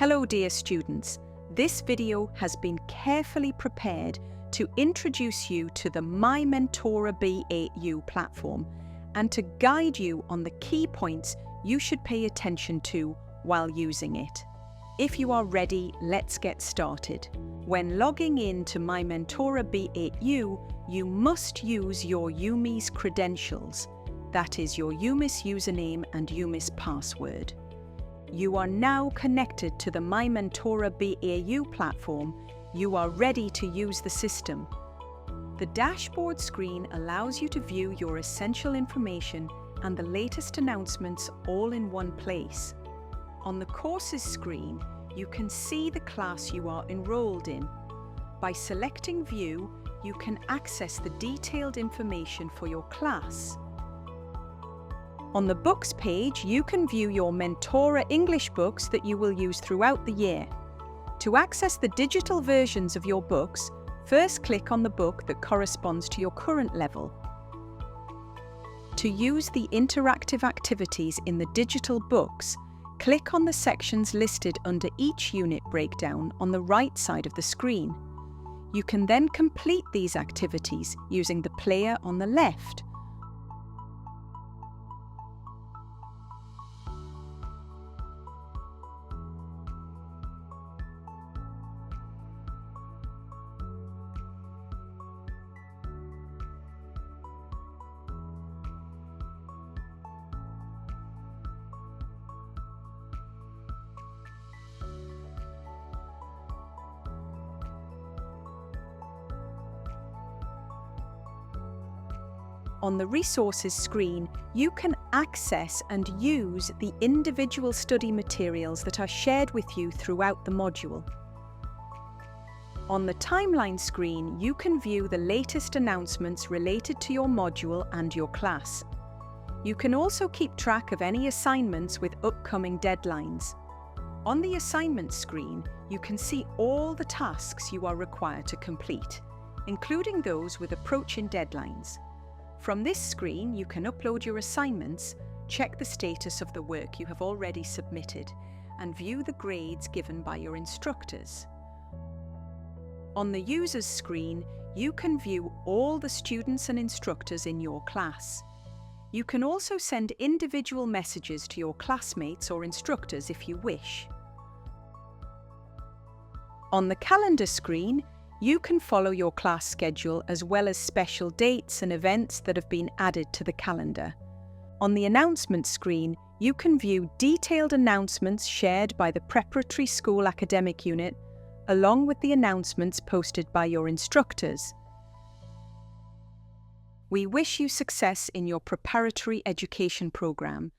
Hello dear students, this video has been carefully prepared to introduce you to the BauMyMentora B8U platform and to guide you on the key points you should pay attention to while using it. If you are ready, let's get started. When logging in to BauMyMentora B8U, you must use your UMIS credentials, that is your UMIS username and UMIS password. You are now connected to the BauMyMentora B8U platform. You are ready to use the system. The dashboard screen allows you to view your essential information and the latest announcements all in one place. On the courses screen, you can see the class you are enrolled in. By selecting View, you can access the detailed information for your class. On the Books page, you can view your Mentora English books that you will use throughout the year. To access the digital versions of your books, first click on the book that corresponds to your current level. To use the interactive activities in the digital books, click on the sections listed under each unit breakdown on the right side of the screen. You can then complete these activities using the player on the left. On the Resources screen, you can access and use the individual study materials that are shared with you throughout the module. On the Timeline screen, you can view the latest announcements related to your module and your class. You can also keep track of any assignments with upcoming deadlines. On the Assignments screen, you can see all the tasks you are required to complete, including those with approaching deadlines. From this screen, you can upload your assignments, check the status of the work you have already submitted, and view the grades given by your instructors. On the Users screen, you can view all the students and instructors in your class. You can also send individual messages to your classmates or instructors if you wish. On the Calendar screen, you can follow your class schedule as well as special dates and events that have been added to the calendar. On the Announcements screen, you can view detailed announcements shared by the Preparatory School Academic Unit, along with the announcements posted by your instructors. We wish you success in your preparatory education program.